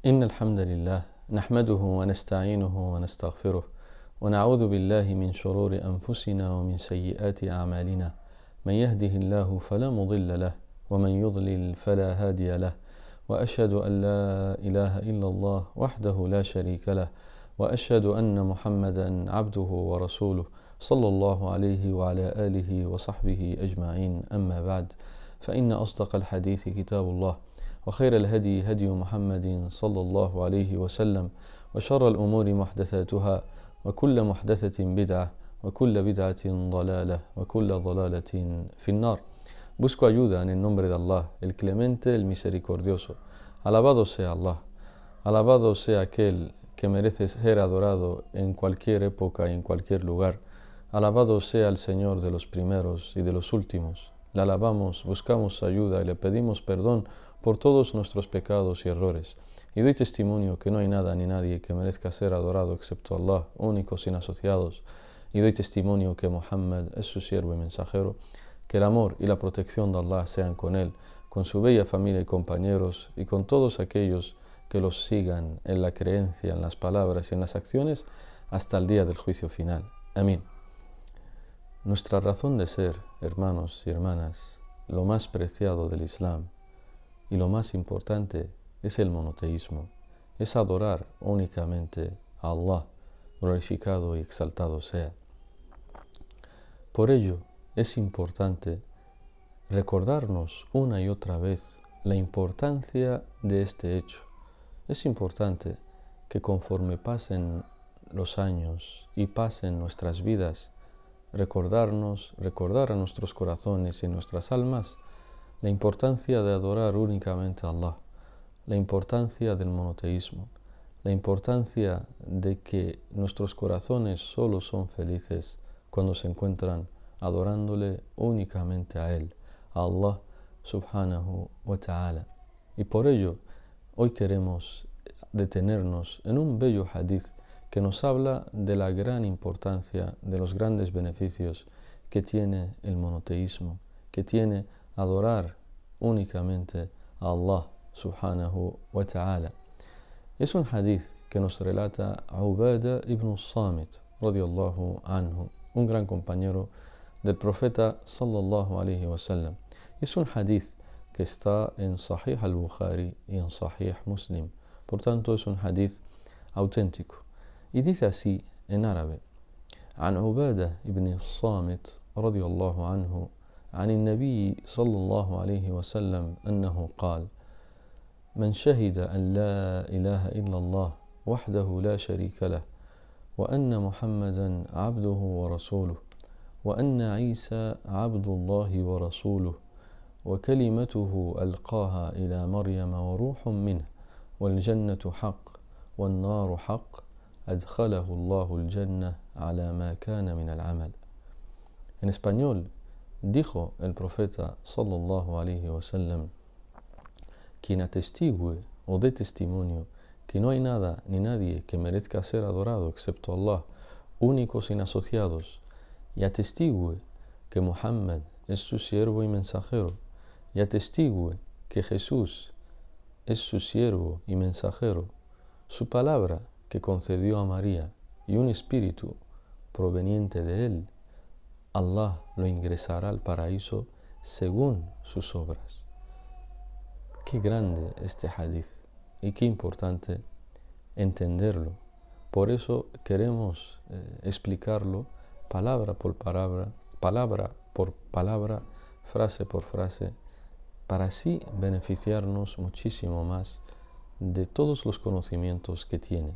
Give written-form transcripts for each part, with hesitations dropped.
إن الحمد لله نحمده ونستعينه ونستغفره ونعوذ بالله من شرور أنفسنا ومن سيئات أعمالنا. من يهده الله فلا مضل له ومن يضلل فلا هادي له، وأشهد أن لا إله إلا الله وحده لا شريك له، وأشهد أن محمدا عبده ورسوله صلى الله عليه وعلى آله وصحبه أجمعين. أما بعد، فإن أصدق الحديث كتاب الله، وخير الهدي هدي محمد صلى الله عليه وسلم، وشر الأمور محدثاتها، وكل محدثة بدعة، وكل بدعة ضلالة، وكل ضلالة في النار. Busco ayuda en el nombre de Allah, el clemente, el misericordioso. Alabado sea Allah, alabado sea aquel que merece ser adorado en cualquier época y en cualquier lugar. Alabado sea el Señor de los primeros y de los últimos. Le alabamos, buscamos ayuda y le pedimos perdón por todos nuestros pecados y errores. Y doy testimonio que no hay nada ni nadie que merezca ser adorado excepto Allah, único sin asociados. Y doy testimonio que Muhammad es su siervo y mensajero. Que el amor y la protección de Allah sean con él, con su bella familia y compañeros, y con todos aquellos que los sigan en la creencia, en las palabras y en las acciones hasta el día del juicio final. Amén. Nuestra razón de ser, hermanos y hermanas, lo más preciado del Islam y lo más importante es el monoteísmo, es adorar únicamente a Allah, glorificado y exaltado sea. Por ello, es importante recordarnos una y otra vez la importancia de este hecho. Es importante que conforme pasen los años y pasen nuestras vidas, recordar a nuestros corazones y nuestras almas la importancia de adorar únicamente a Allah, la importancia del monoteísmo, la importancia de que nuestros corazones solo son felices cuando se encuentran adorándole únicamente a Él, a Allah subhanahu wa ta'ala. Y por ello, hoy queremos detenernos en un bello hadith que nos habla de la gran importancia, de los grandes beneficios que tiene el monoteísmo, que tiene adorar únicamente a Allah subhanahu wa ta'ala. Es un hadith que nos relata Ubadah ibn Samit, radiyallahu anhu, un gran compañero del profeta sallallahu alaihi wasallam. Es un hadith que está en Sahih al-Bukhari y en Sahih Muslim. Por tanto, es un hadith auténtico. Y dice así en árabe: عن عبادة ابن الصامت رضي الله عنه عن النبي صلى الله عليه وسلم أنه قال: من شهد أن لا إله إلا الله وحده لا شريك له، وأن محمدا عبده ورسوله، وأن عيسى عبد الله ورسوله، وكلمته ألقاها إلى مريم وروح منه، والجنة حق والنار حق، أدخله الله الجنة على ما كان من العمل. En español, dijo el profeta sallallahu alaihi wasallam: quien atestigue o dé testimonio que no hay nada ni nadie que merezca ser adorado excepto Allah, único sin asociados, y atestigue que Muhammad es su siervo y mensajero, y atestigue que Jesús es su siervo y mensajero, su palabra que concedió a María y un espíritu proveniente de él, Allah lo ingresará al paraíso según sus obras. Qué grande este hadith y qué importante entenderlo. Por eso queremos explicarlo palabra por palabra, frase por frase, para así beneficiarnos muchísimo más de todos los conocimientos que tiene.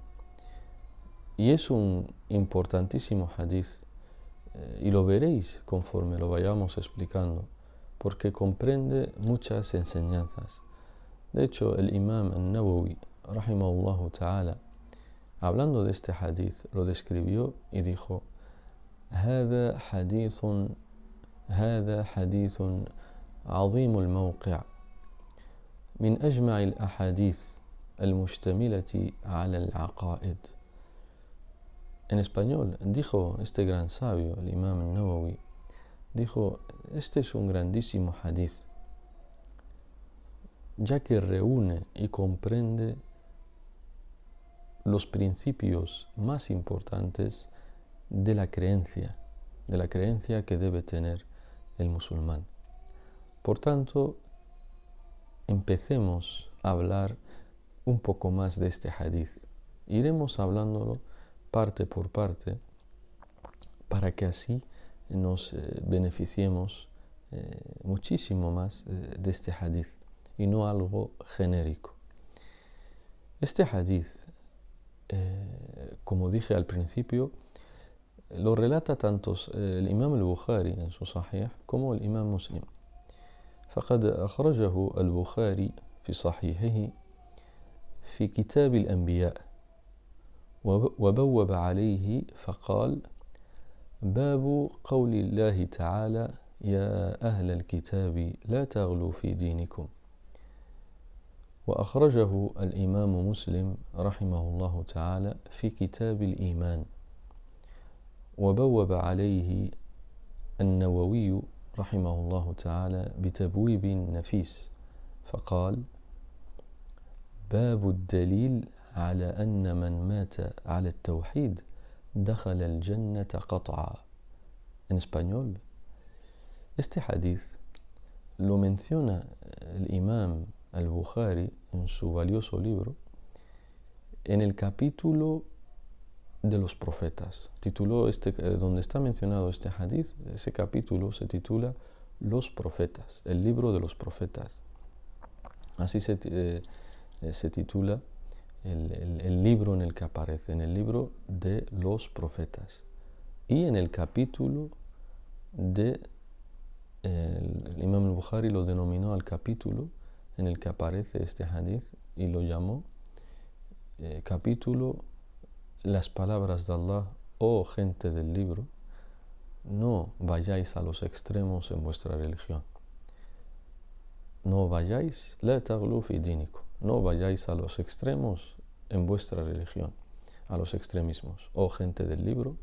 Y es un importantísimo hadith, y lo veréis conforme lo vayamos explicando, porque comprende muchas enseñanzas. De hecho, el Imam al-Nawawi, rahimahullahu ta'ala, hablando de este hadith, lo describió y dijo: هذا حديث عظيم الموقع من أجمع الأحاديث المشتملة على العقائد. En español, dijo este gran sabio, el Imam al-Nawawi, dijo: este es un grandísimo hadith, ya que reúne y comprende los principios más importantes de la creencia que debe tener el musulmán. Por tanto, empecemos a hablar un poco más de este hadith. Iremos hablándolo parte por parte para que así nos beneficiemos muchísimo más de este hadith y no algo genérico. Este hadith, como dije al principio, lo relata tanto el Imam al-Bukhari en su Sahih como el Imam Muslim. فقد أخرجه البخاري في صحيحه في كتاب الأنبياء وبوب عليه فقال: باب قول الله تعالى: يا أهل الكتاب لا تغلوا في دينكم. وأخرجه الإمام مسلم رحمه الله تعالى في كتاب الإيمان وبوب عليه النووي رحمه الله تعالى بتبويب نفيس فقال: باب الدليل على أن من مات على التوحيد دخل الجنة قطعا. En español, este hadith lo menciona el Imam al-Bukhari en su valioso libro en el capítulo de los profetas. Donde está mencionado este hadith, ese capítulo se titula Los profetas, el libro de los profetas. Así se titula el libro en el que aparece, en el libro de los profetas. Y en el capítulo el Imam al-Bukhari lo denominó al capítulo en el que aparece este hadith y lo llamó capítulo Las palabras de Allah: oh gente del libro, no vayáis a los extremos en vuestra religión. No vayáis, la taghlu fi dinikum, no vayáis a los extremos en vuestra religión, a los extremismos. Oh gente del libro,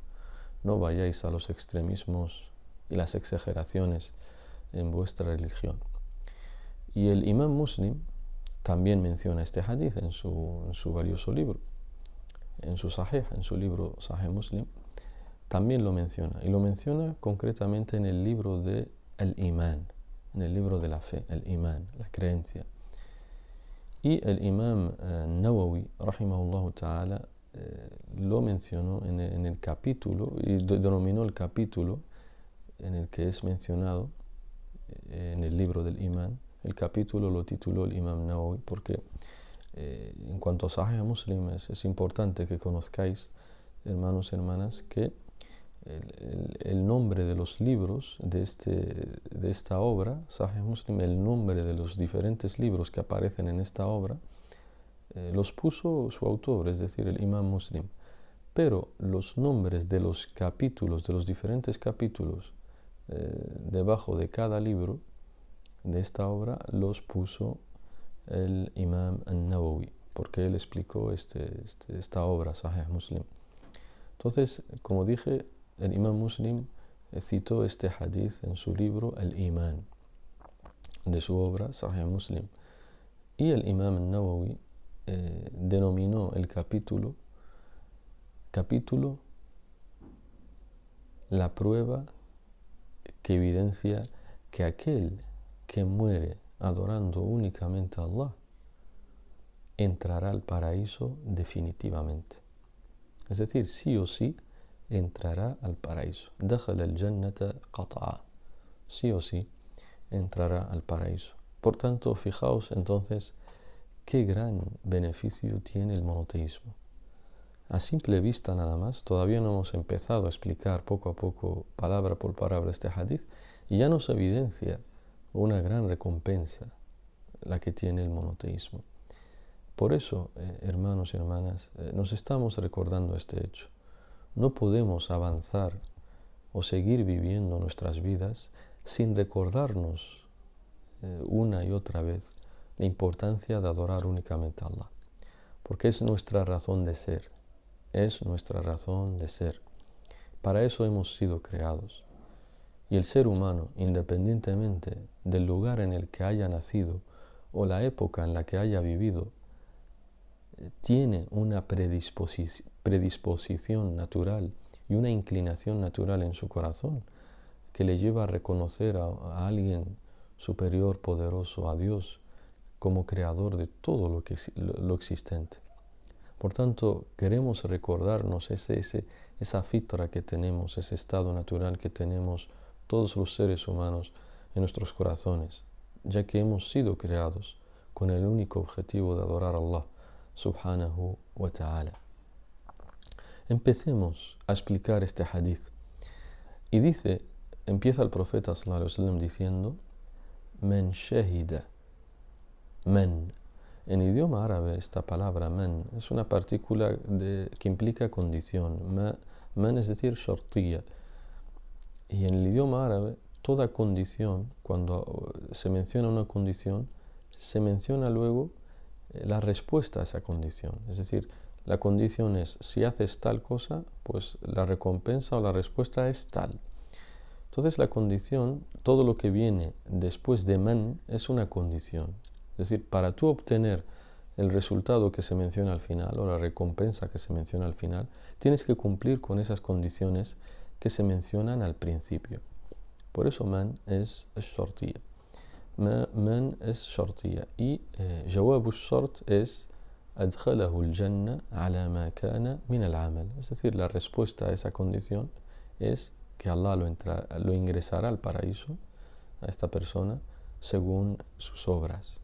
no vayáis a los extremismos y las exageraciones en vuestra religión. Y el Imam Muslim también menciona este hadith en su valioso libro, en su Sahih, en su libro Sahih Muslim, también lo menciona. Y lo menciona concretamente en el libro de Al-Iman, en el libro de la fe, el Iman, la creencia. Y el Imam Nawawi, rahimahullah ta'ala, lo mencionó en el capítulo, y denominó el capítulo en el que es mencionado en el libro del Iman. El capítulo lo tituló el Imam Nawawi porque en cuanto a Sahih Muslim es importante que conozcáis, hermanos y hermanas, que el nombre de los libros de esta obra, Sahih Muslim, el nombre de los diferentes libros que aparecen en esta obra, los puso su autor, es decir, el Imam Muslim. Pero los nombres de los capítulos, de los diferentes capítulos debajo de cada libro de esta obra, los puso el Imam al-Nawawi, porque él explicó esta obra, Sahih Muslim. Entonces, como dije, el Imam Muslim citó este hadith en su libro Al-Iman, de su obra Sahih Muslim. Y el Imam al-Nawawi denominó el capítulo la prueba que evidencia que aquel que muere adorando únicamente a Allah entrará al paraíso definitivamente. Es decir, sí o sí entrará al paraíso. Dakhala al-jannata qat'a. Sí o sí entrará al paraíso. Por tanto, fijaos entonces qué gran beneficio tiene el monoteísmo. A simple vista nada más, todavía no hemos empezado a explicar poco a poco, palabra por palabra, este hadith, y ya nos evidencia una gran recompensa la que tiene el monoteísmo. Por eso, hermanos y hermanas, nos estamos recordando este hecho. No podemos avanzar o seguir viviendo nuestras vidas sin recordarnos una y otra vez la importancia de adorar únicamente a Allah, porque es nuestra razón de ser, es nuestra razón de ser. Para eso hemos sido creados. Y el ser humano, independientemente del lugar en el que haya nacido o la época en la que haya vivido, tiene una predisposición natural y una inclinación natural en su corazón que le lleva a reconocer a alguien superior, poderoso, a Dios, como creador de todo lo existente. Por tanto, queremos recordarnos esa fitra que tenemos, ese estado natural que tenemos todos los seres humanos en nuestros corazones, ya que hemos sido creados con el único objetivo de adorar a Allah subhanahu wa ta'ala. Empecemos a explicar este hadith. Y empieza el profeta sallallahu alaihi wasallam diciendo: "Man shahida", man. En idioma árabe esta palabra man es una partícula que implica condición. Man es decir shartiyya. Y en el idioma árabe toda condición, cuando se menciona una condición, se menciona luego la respuesta a esa condición. Es decir, la condición es: si haces tal cosa, pues la recompensa o la respuesta es tal. Entonces la condición, todo lo que viene después de man es una condición. Es decir, para tú obtener el resultado que se menciona al final o la recompensa que se menciona al final, tienes que cumplir con esas condiciones que se mencionan al principio. Por eso man es shartiyya. Man es shartiyya. Y jawabu shart es adkhalahu al-jannah ala ma kana min al-amal. Es decir, la respuesta a esa condición es que Allah lo ingresará al paraíso a esta persona según sus obras.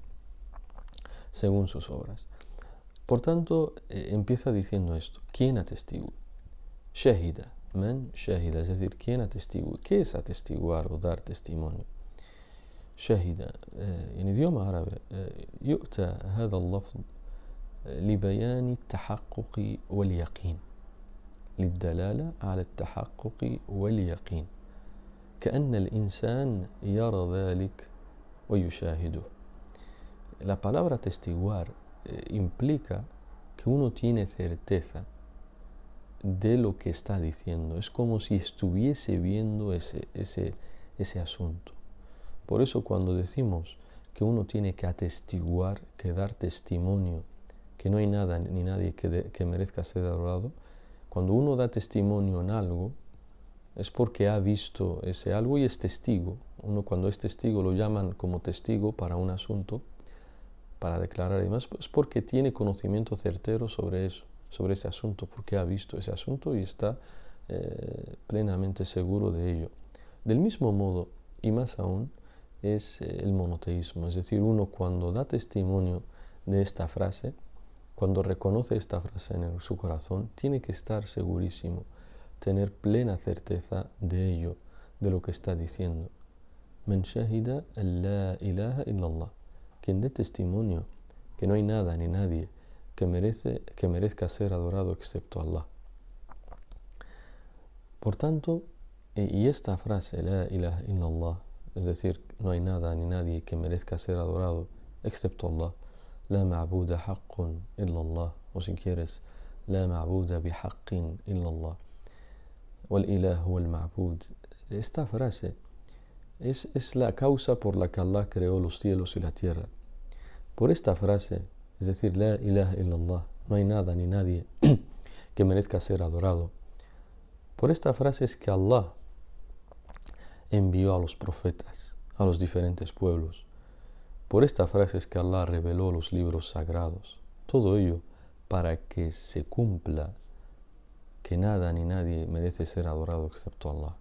Por tanto, empieza diciendo esto: ¿quién atestigua? Shahida, man shahida, es decir, ¿quién atestigua? ¿Qué es atestiguar o dar testimonio? Shahida, en idioma árabe, يؤتى هذا اللفظ لبيان التحقق واليقين، للدلالة على التحقق واليقين، كأن الإنسان يرى ذلك ويشاهده. La palabra testiguar implica que uno tiene certeza de lo que está diciendo. Es como si estuviese viendo ese asunto. Por eso cuando decimos que uno tiene que atestiguar, que dar testimonio, que no hay nada ni nadie que merezca ser adorado, cuando uno da testimonio en algo, es porque ha visto ese algo y es testigo. Uno cuando es testigo lo llaman como testigo para un asunto, para declarar y demás, es porque tiene conocimiento certero sobre eso, sobre ese asunto, porque ha visto ese asunto y está plenamente seguro de ello. Del mismo modo, y más aún, es el monoteísmo. Es decir, uno cuando da testimonio de esta frase, cuando reconoce esta frase en su corazón, tiene que estar segurísimo, tener plena certeza de ello, de lo que está diciendo. Man shahida an la ilaha illallah. Quien dé testimonio que no hay nada ni nadie que merezca ser adorado excepto Allah. Por tanto, y esta frase, la ilaha illallah, es decir, no hay nada ni nadie que merezca ser adorado excepto Allah, la ma'buda haqqun illallah, o si quieres, la ma'buda bihaqqin illallah, wal ilah wal ma'bud. Esta frase es la causa por la que Allah creó los cielos y la tierra. Por esta frase, es decir, la ilaha illallah, no hay nada ni nadie que merezca ser adorado. Por esta frase es que Allah envió a los profetas, a los diferentes pueblos. Por esta frase es que Allah reveló los libros sagrados. Todo ello para que se cumpla que nada ni nadie merece ser adorado excepto Allah,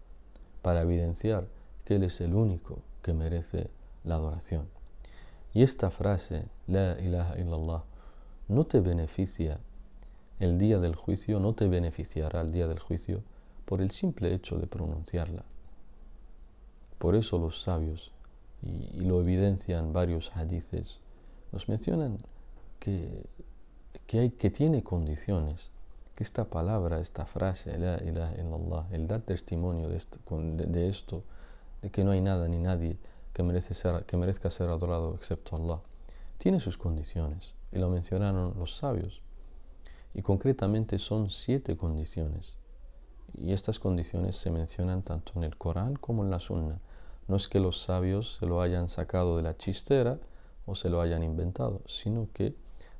para evidenciar que Él es el único que merece la adoración. Y esta frase, la ilaha illallah, no te beneficia el día del juicio, no te beneficiará el día del juicio por el simple hecho de pronunciarla. Por eso los sabios, y lo evidencian varios hadices, nos mencionan que tiene condiciones, que esta palabra, esta frase, la ilaha illallah, el dar testimonio de esto, de que no hay nada ni nadie que merezca ser adorado excepto Allah, tiene sus condiciones, y lo mencionaron los sabios, y concretamente son 7 condiciones, y estas condiciones se mencionan tanto en el Corán como en la Sunna. No es que los sabios se lo hayan sacado de la chistera o se lo hayan inventado, sino que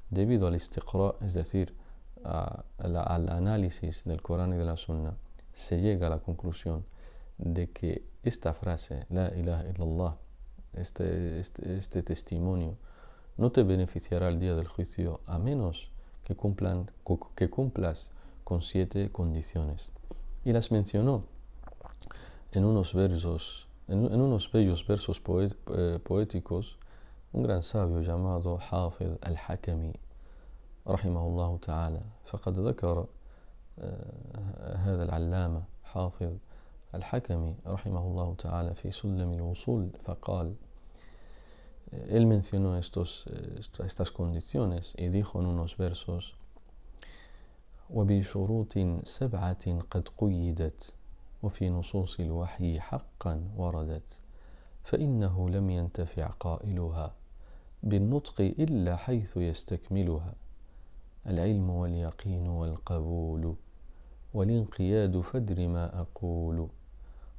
debido al istiqra, es decir, al análisis del Corán y de la Sunna, se llega a la conclusión de que esta frase, La ilaha illallah, este testimonio, no te beneficiará el día del juicio a menos que cumplas con 7 condiciones. Y las mencionó en unos bellos versos poéticos un gran sabio llamado Hafid al-Hakami رحمه الله تعالى. فقد ذكر هذا العلامة حافظ الحكمي رحمه الله تعالى في سلم الوصول فقال: él mencionó estas condiciones y dijo en unos versos: وبشروط 7 قد قيدت وفي نصوص الوحي حقا وردت فإنه لم ينتفع قائلها بالنطق إلا حيث يستكملها العلم واليقين والقبول والانقياد فادر ما أقول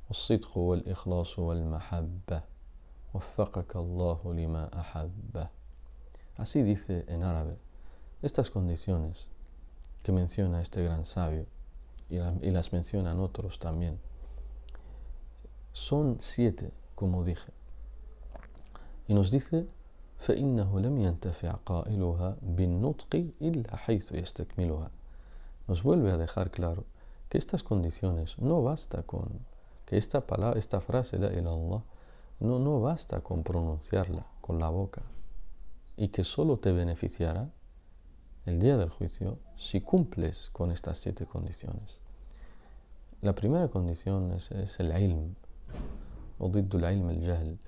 والصدق والإخلاص والمحبة وفقك الله لما أحبه. Así dice en árabe. Estas condiciones que menciona este gran sabio y las mencionan otros también son 7, como dije, y nos dice: فإنه لم ينتفع قائلها بالنطق إلا حيث يستكملها. Nos vuelve a dejar claro que estas condiciones no basta con que esta frase la ilaha illallah no basta con pronunciarla con la boca, y que solo te beneficiará el día del juicio si cumples con estas 7 condiciones. La primera condición es el ilm, o ضد العلم الجهل,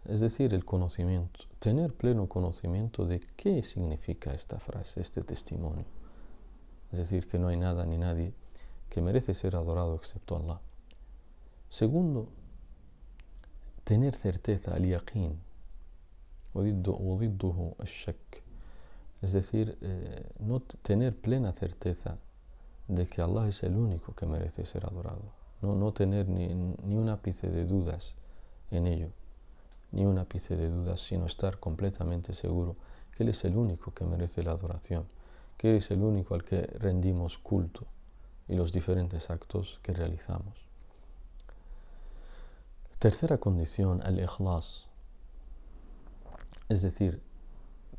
es decir, el conocimiento, tener pleno conocimiento de qué significa esta frase, este testimonio. Es decir, que no hay nada ni nadie que merece ser adorado excepto Allah. Segundo, tener certeza, al yaqin, وضده الشك, es decir, no tener plena certeza de que Allah es el único que merece ser adorado, no tener ni un ápice de dudas en ello, ni un ápice de dudas, sino estar completamente seguro que Él es el único que merece la adoración, que Él es el único al que rendimos culto y los diferentes actos que realizamos. Tercera condición, al-ikhlas, es decir,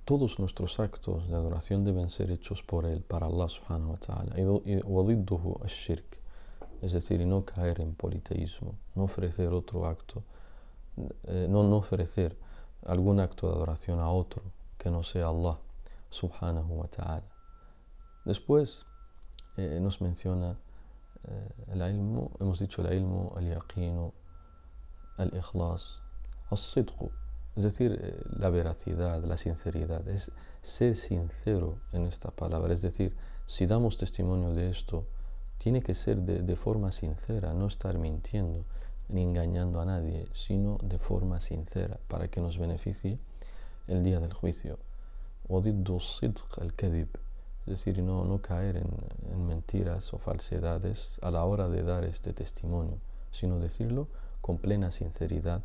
todos nuestros actos de adoración deben ser hechos por Él, para Allah subhanahu wa ta'ala. وضده الشرك, es decir, y no caer en politeísmo, no ofrecer otro acto, no ofrecer algún acto de adoración a otro que no sea Allah subhanahu wa ta'ala. Después nos menciona el ilmu, hemos dicho el ilmu, el yaqinu, el ikhlas, el sidqu, es decir, la veracidad, la sinceridad, es ser sincero en esta palabra. Es decir, si damos testimonio de esto, tiene que ser de forma sincera, no estar mintiendo ni engañando a nadie, sino de forma sincera, para que nos beneficie el día del juicio. وضد الصدق الكذب, es decir, no caer en mentiras o falsedades a la hora de dar este testimonio, sino decirlo con plena sinceridad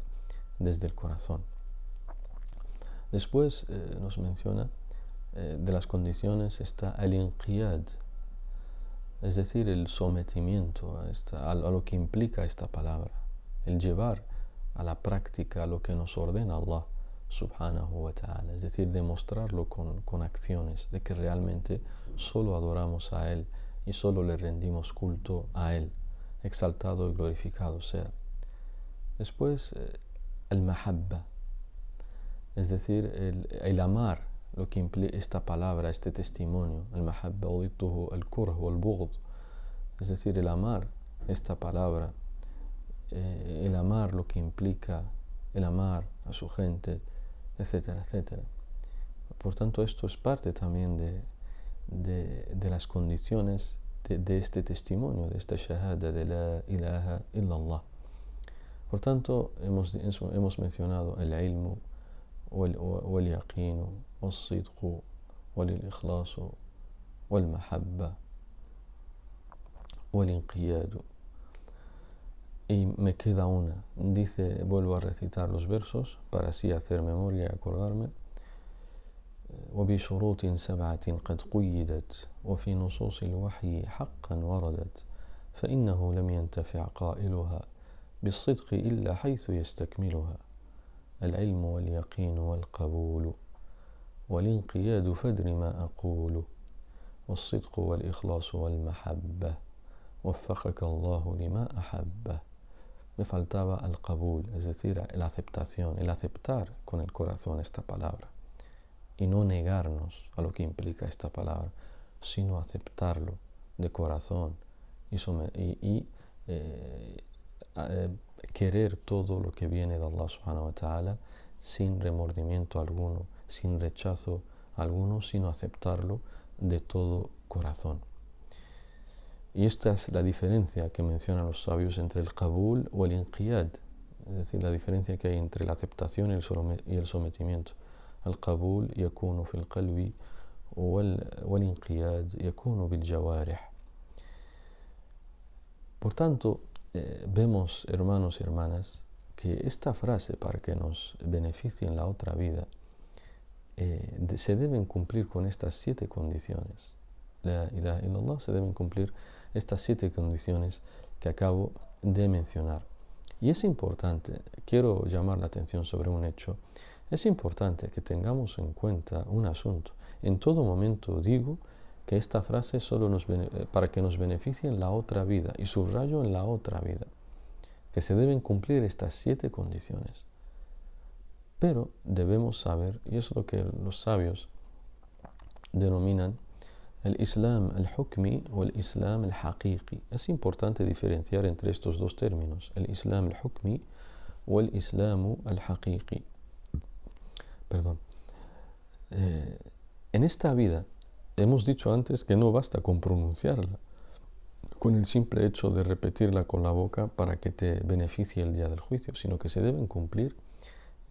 desde el corazón. Después nos menciona de las condiciones está al-inqiyad, es decir, el sometimiento a lo que implica esta palabra, el llevar a la práctica lo que nos ordena Allah subhanahu wa ta'ala, es decir, demostrarlo con acciones, de que realmente solo adoramos a Él y solo le rendimos culto a Él, exaltado y glorificado sea. Después, el mahabba, es decir, el amar, lo que implica esta palabra, este testimonio, el mahabba, el kurh o el bughd, es decir, el amar esta palabra, el amar lo que implica el amar a su gente, etcétera, etcétera. Por tanto, esto es parte también de las condiciones de este testimonio, de esta shahada de la ilaha illallah. Por tanto, hemos mencionado el ilmu, واليقين والصدق والإخلاص والمحبة والانقياد. Y me queda una, dice, vuelvo a recitar los versos para así hacer memoria y acordarme. وبشروط 7 قد قيدت وفي نصوص الوحي حقا وردت فإنه لم ينتفع قائلها بالصدق إلا حيث يستكملها العلم واليقين والقبول والانقياد فادر ما أقول والصدق والإخلاص والمحبة وفقك الله لما أحبه. Me faltaba el qabul, es decir, la aceptación, el aceptar con el corazón esta palabra y no negarnos a lo que implica esta palabra, sino aceptarlo de corazón y querer todo lo que viene de Allah subhanahu wa ta'ala sin remordimiento alguno, sin rechazo alguno, sino aceptarlo de todo corazón. Y esta es la diferencia que mencionan los sabios entre el qabul o el inqiyad, es decir, la diferencia que hay entre la aceptación y el sometimiento. El qabul yakunu fil qalbi wal inqiyad yakunu bil jawarih. Por tanto, vemos, hermanos y hermanas, que esta frase, para que nos beneficie en la otra vida, se deben cumplir con estas 7 condiciones. La ilaha illallah, se deben cumplir estas 7 condiciones que acabo de mencionar. Y es importante, quiero llamar la atención sobre un hecho, es importante que tengamos en cuenta un asunto. En todo momento digo que esta frase solo para que nos beneficie en la otra vida, y subrayo en la otra vida, que se deben cumplir estas 7 condiciones. Pero debemos saber, y eso es lo que los sabios denominan el Islam al-Hukmi o el Islam al-Haqiqi. Es importante diferenciar entre estos dos términos, el Islam al-Hukmi o el Islam al-Haqiqi. Perdón. En esta vida, hemos dicho antes que no basta con pronunciarla, con el simple hecho de repetirla con la boca para que te beneficie el día del juicio, sino que se deben cumplir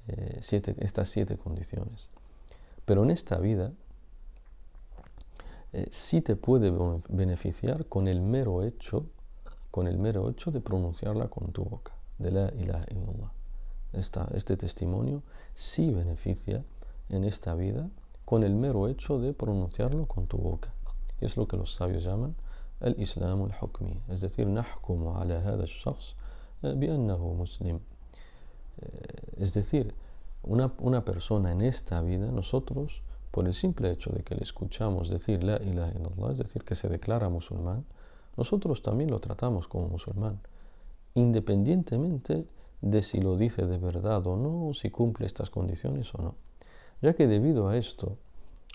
estas 7 condiciones. Pero en esta vida sí te puede beneficiar con el mero hecho de pronunciarla con tu boca, de la ilaha illallah. Este testimonio sí beneficia en esta vida con el mero hecho de pronunciarlo con tu boca. Y es lo que los sabios llaman el Islam al-Hukmi, es decir, nahkumu ala hadha al-shakhs bi annahu muslim. Es decir, una persona en esta vida, nosotros, por el simple hecho de que le escuchamos decir la ilaha illallah, es decir, que se declara musulmán, nosotros también lo tratamos como musulmán, independientemente de si lo dice de verdad o no, o si cumple estas condiciones o no. Ya que debido a esto,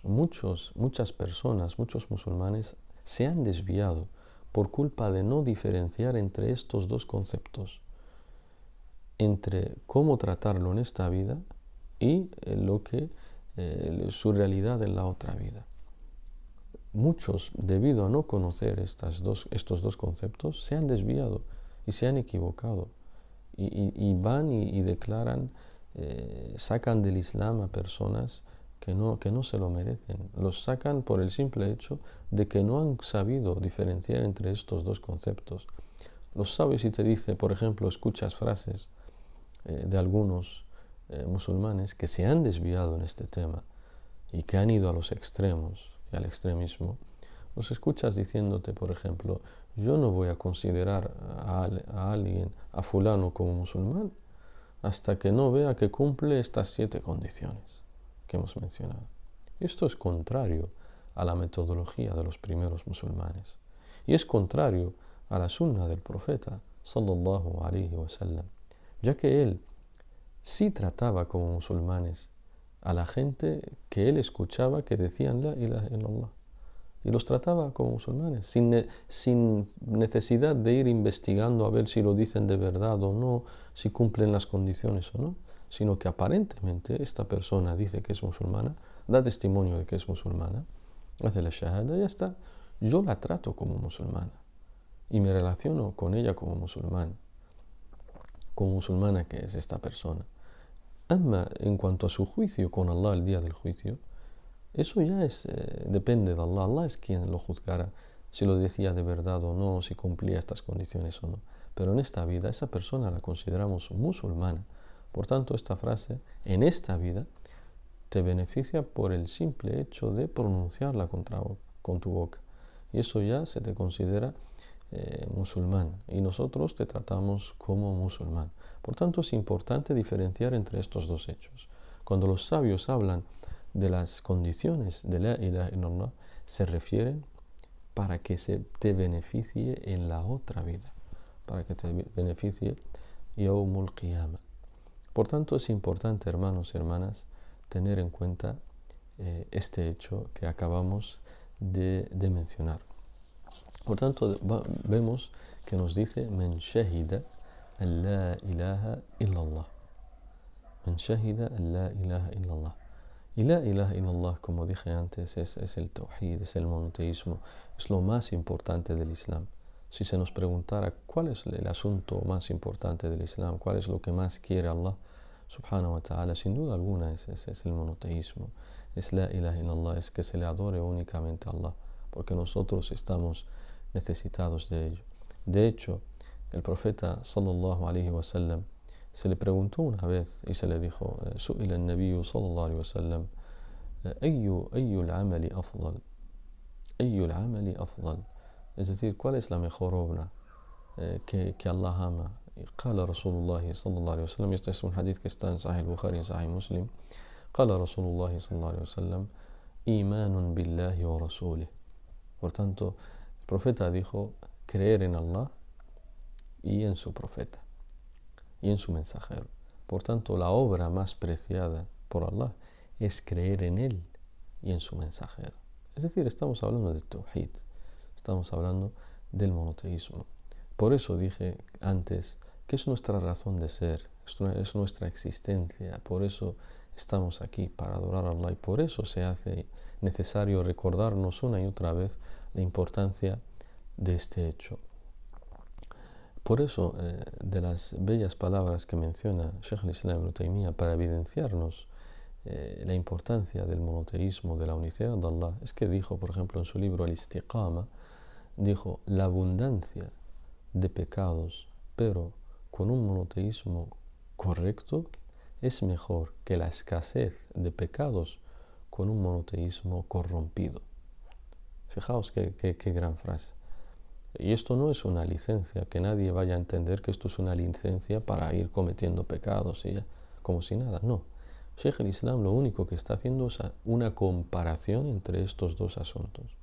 muchas personas, muchos musulmanes, se han desviado por culpa de no diferenciar entre estos dos conceptos, entre cómo tratarlo en esta vida y su realidad en la otra vida. Muchos, debido a no conocer estos dos conceptos, se han desviado y se han equivocado y van y declaran, sacan del Islam a personas que no se lo merecen. Los sacan por el simple hecho de que no han sabido diferenciar entre estos dos conceptos. Los sabios, si te dice, por ejemplo, escuchas frases de algunos musulmanes que se han desviado en este tema y que han ido a los extremos y al extremismo, los escuchas diciéndote, por ejemplo, yo no voy a considerar a alguien, a fulano, como musulmán hasta que no vea que cumple estas 7 condiciones que hemos mencionado. Esto es contrario a la metodología de los primeros musulmanes y es contrario a la sunna del profeta sallallahu alaihi wasallam, ya que él sí trataba como musulmanes a la gente que él escuchaba que decían la ilaha illallah, y los trataba como musulmanes sin necesidad de ir investigando a ver si lo dicen de verdad o no, si cumplen las condiciones o no, sino que aparentemente esta persona dice que es musulmana, da testimonio de que es musulmana, hace la shahada y ya está. Yo la trato como musulmana y me relaciono con ella como musulmana que es esta persona. En cuanto a su juicio con Allah el día del juicio, eso ya depende de Allah. Allah es quien lo juzgará, si lo decía de verdad o no, si cumplía estas condiciones o no. Pero en esta vida, esa persona la consideramos musulmana. Por tanto, esta frase, en esta vida, te beneficia por el simple hecho de pronunciarla con tu boca. Y eso ya se te considera musulmán, y nosotros te tratamos como musulmán. Por tanto, es importante diferenciar entre estos dos hechos. Cuando los sabios hablan de las condiciones de la ilaha illallah, se refieren para que se te beneficie en la otra vida, para que te beneficie Yawmul Qiyamah. Por tanto, es importante, hermanos y hermanas, tener en cuenta este hecho que acabamos de mencionar. Por tanto, vemos que nos dice Men shahida an la ilaha illallah. Men shahida an la ilaha illallah. Y la ilaha illallah, como dije antes, es el tawhid, es el monoteísmo, es lo más importante del Islam. Si se nos preguntara cuál es el asunto más importante del Islam, cuál es lo que más quiere Allah subhanahu wa ta'ala, sin duda alguna es el monoteísmo, es la ilaha illallah, es que se le adore únicamente a Allah, porque nosotros estamos necesitados de ello. De hecho, el profeta sallallahu alaihi wasallam se le preguntó una vez y se le dijo: Su'ila al-Nabiyu sallallahu alaihi wasallam, ayyu al-amali afdal, ayyu al-amali afdal, es decir, ¿cuál es la mejor obra que Allah ama? Y قال رسول الله صلى الله عليه وسلم, este es un hadith que está en Sahih al-Bukhari y Sahih Muslim, قال رسول الله صلى الله عليه وسلم, إيمان بالله ورسوله. Por tanto, el profeta dijo: creer en Allah y en su profeta y en su mensajero. Por tanto, la obra más preciada por Allah es creer en Él y en su mensajero. Es decir, estamos hablando de tawhid, estamos hablando del monoteísmo. Por eso dije antes que es nuestra razón de ser, es nuestra existencia, por eso estamos aquí, para adorar a Allah, y por eso se hace necesario recordarnos una y otra vez la importancia de este hecho. Por eso, de las bellas palabras que menciona Shaykh al-Islam Ibn Taymiyyah para evidenciarnos la importancia del monoteísmo, de la unicidad de Allah, es que dijo, por ejemplo, en su libro Al-Istiqama, dijo: la abundancia de pecados, pero con un monoteísmo correcto, es mejor que la escasez de pecados con un monoteísmo corrompido. Fijaos qué gran frase. Y esto no es una licencia, que nadie vaya a entender que esto es una licencia para ir cometiendo pecados y ya, como si nada. No. Shaykh al-Islam lo único que está haciendo es una comparación entre estos dos asuntos.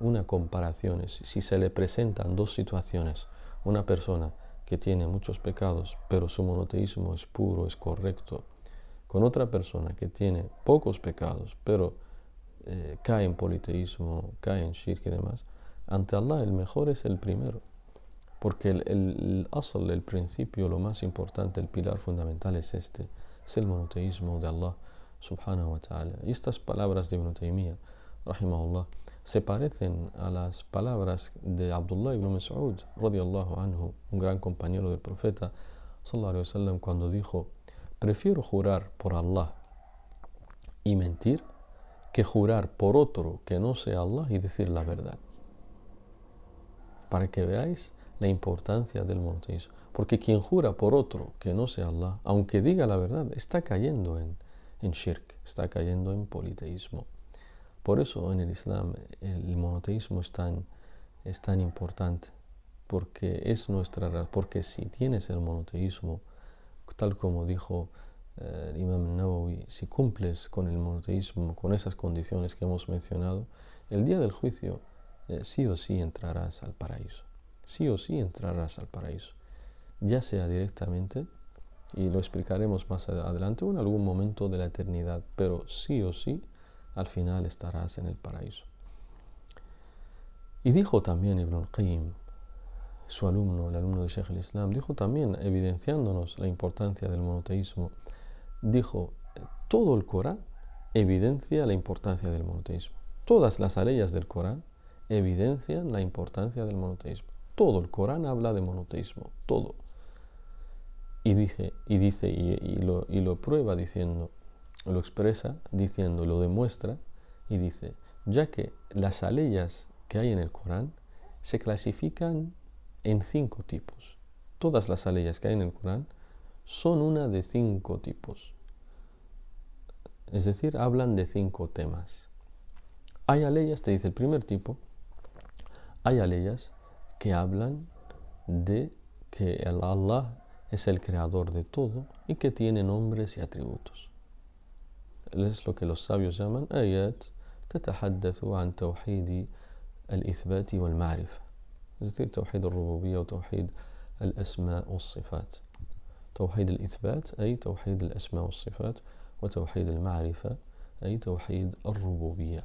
Una comparación. Si se le presentan dos situaciones, una persona que tiene muchos pecados, pero su monoteísmo es puro, es correcto, con otra persona que tiene pocos pecados, pero cae en politeísmo, cae en shirk y demás, ante Allah el mejor es el primero, porque el asl, el principio, lo más importante, el pilar fundamental es el monoteísmo de Allah subhanahu wa ta'ala. Y estas palabras de Ibn Taymiyyah, rahimahullah, se parecen a las palabras de Abdullah ibn Mas'ud radiyallahu anhu, un gran compañero del profeta sallallahu alaihi wasallam, cuando dijo: prefiero jurar por Allah y mentir que jurar por otro que no sea Allah y decir la verdad. Para que veáis la importancia del monoteísmo. Porque quien jura por otro que no sea Allah, aunque diga la verdad, está cayendo en shirk, está cayendo en politeísmo. Por eso en el Islam el monoteísmo es tan importante, porque porque si tienes el monoteísmo, tal como dijo el Imam Nawawi, si cumples con el monoteísmo, con esas condiciones que hemos mencionado, el día del juicio sí o sí entrarás al paraíso. Sí o sí entrarás al paraíso. Ya sea directamente, y lo explicaremos más adelante, o en algún momento de la eternidad, pero sí o sí, al final estarás en el paraíso. Y dijo también Ibn al-Qayyim, su alumno, el alumno de Shaykh al-Islam, dijo también, evidenciándonos la importancia del monoteísmo, dijo: todo el Corán evidencia la importancia del monoteísmo. Todas las aleyas del Corán evidencian la importancia del monoteísmo. Todo el Corán habla de monoteísmo, todo. Y lo prueba diciendo, lo expresa diciendo, lo demuestra y dice: ya que las aleyas que hay en el Corán se clasifican en 5 tipos. Todas las aleyas que hay en el Corán son una de 5 tipos. es decir, hablan de 5 temas. Hay aleyas, te dice el primer tipo, hay aleyas que hablan de que el Allah es el creador de todo y que tiene nombres y atributos. Es lo que los sabios llaman ayat تتحدث عن توحيد الإثبات والمعرفة. es decir, توحيد الربوبية وتوحيد الأسماء والصفات. توحيد الإثبات أي توحيد الأسماء والصفات، وتوحيد المعرفة أي توحيد الربوبية.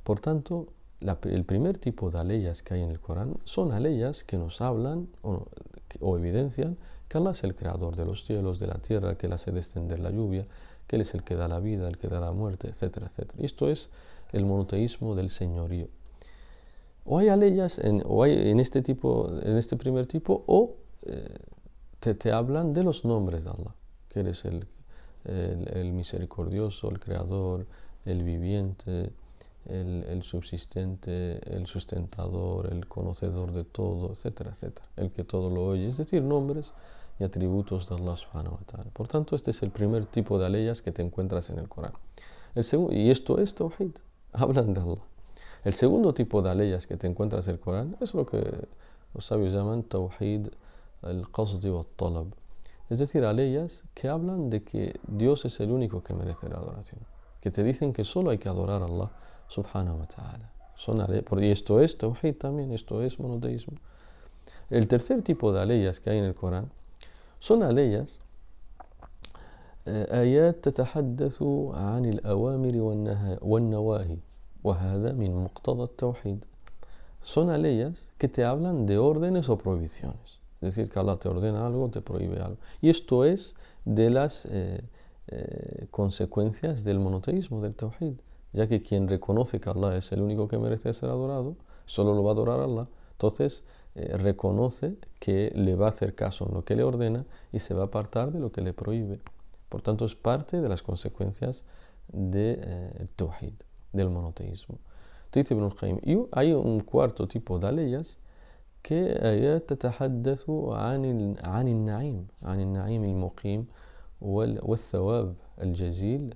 Por tanto, el primer tipo de aleyas que hay en el Corán son aleyas que nos hablan o evidencian que Allah es el creador de los cielos, de la tierra, que Él hace descender la lluvia, que Él es el que da la vida, el que da la muerte, etcétera, etcétera. Esto es el monoteísmo del señorío. O hay aleyas en este primer tipo, o te hablan de los nombres de Allah, que Él es el misericordioso, el creador, el viviente, el subsistente, el sustentador, el conocedor de todo, etcétera, etcétera, el que todo lo oye, es decir, nombres y atributos de Allah subhanahu wa ta'ala. Por tanto, este es el primer tipo de aleyas que te encuentras en el Corán. Y esto es tawhid, hablan de Allah. El segundo tipo de aleyas que te encuentras en el Corán es lo que los sabios llaman tawhid al-qasd wa al-talab, es decir, aleyas que hablan de que Dios es el único que merece la adoración, que te dicen que solo hay que adorar a Allah subhanahu wa ta'ala. Y esto es tawhid también, esto es monoteísmo. El tercer tipo de aleyas que hay en el Corán son aleyas آيات تتحدث عن الأوامر والنواهي وهذا من مقتضى التوحيد. Son aleyas que te hablan de órdenes o prohibiciones. Es decir, que Allah te ordena algo, te prohíbe algo. Y esto es de las consecuencias del monoteísmo, del tawhid, ya que quien reconoce que Allah es el único que merece ser adorado, solo lo va a adorar a Allah, entonces reconoce que le va a hacer caso en lo que le ordena y se va a apartar de lo que le prohíbe. Por tanto, es parte de las consecuencias del tawhid, del monoteísmo. Dice Ibn al-Qayyim, y hay un cuarto tipo de aleyas que تتحدث عن النعيم المقيم والثواب الجزيل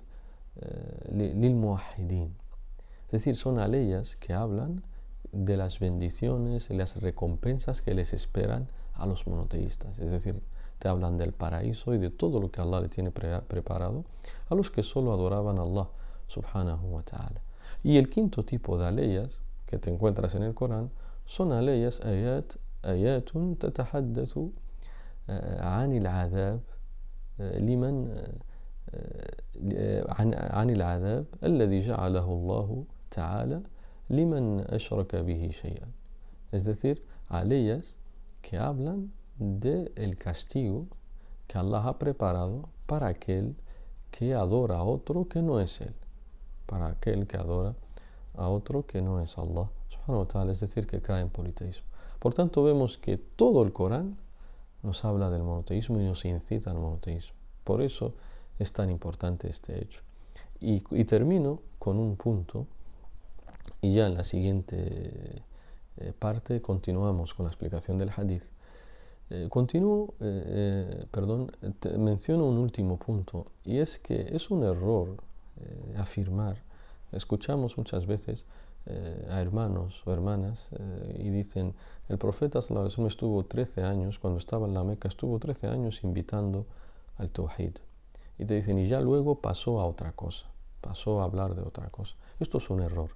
للموحدين. Es decir, son aleyas que hablan de las bendiciones y las recompensas que les esperan a los monoteístas. Es decir, te hablan del paraíso y de todo lo que Allah le tiene preparado a los que solo adoraban a Allah subhanahu wa ta'ala. Y el quinto tipo de aleyas que te encuentras en el Corán son aleyas آيات تتحدث عن العذاب لمن عن العذاب الذي جعله الله تعالى لمن أشرك به شيئا. Es decir, aleyas que hablan del castigo que Allah ha preparado para aquel que adora a otro que no es Él, para aquel que adora a otro que no es Allah subhanahu wa ta'ala, es decir, que cae en politeísmo. Por tanto, vemos que todo el Corán nos habla del monoteísmo y nos incita al monoteísmo. Por eso es tan importante este hecho. Y termino con un punto, y ya en la siguiente parte continuamos con la explicación del hadith. Menciono un último punto, y es que es un error afirmar, escuchamos muchas veces a hermanos o hermanas y dicen, el profeta sallallahu alaihi wasallam estuvo 13 años, cuando estaba en la Meca, estuvo 13 años invitando al tawhid. Y te dicen, y ya luego pasó a otra cosa, pasó a hablar de otra cosa. Esto es un error.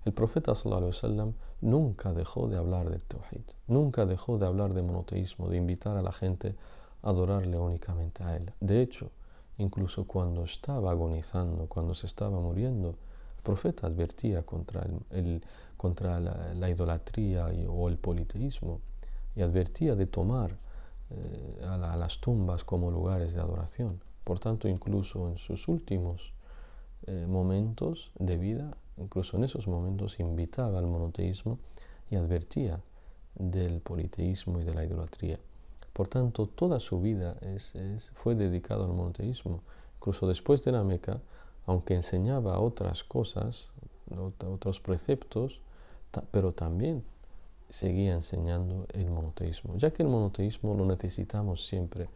El profeta sallallahu alaihi wasallam nunca dejó de hablar del tawhid, nunca dejó de hablar de monoteísmo, de invitar a la gente a adorarle únicamente a él. De hecho, incluso cuando estaba agonizando, cuando se estaba muriendo, el profeta advertía contra la idolatría o el politeísmo, y advertía de tomar a las tumbas como lugares de adoración. Por tanto, incluso en sus últimos momentos de vida, incluso en esos momentos, invitaba al monoteísmo y advertía del politeísmo y de la idolatría. Por tanto, toda su vida fue dedicada al monoteísmo. Incluso después de la Meca, aunque enseñaba otras cosas, otros preceptos, pero también seguía enseñando el monoteísmo, ya que el monoteísmo lo necesitamos siempre,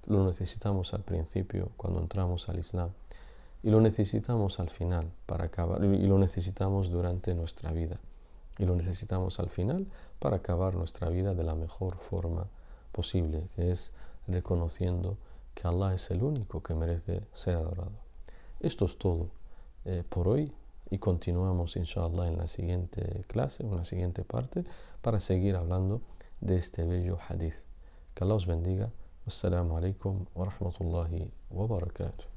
lo necesitamos al principio cuando entramos al Islam. y lo necesitamos al final para acabar, y lo necesitamos durante nuestra vida, y lo necesitamos al final para acabar nuestra vida de la mejor forma posible, que es reconociendo que Allah es el único que merece ser adorado. Esto es todo por hoy, y continuamos inshallah en la siguiente clase, en la siguiente parte, para seguir hablando de este bello hadith. Que Allah os bendiga. Assalamu alaikum wa rahmatullahi wa barakatuh.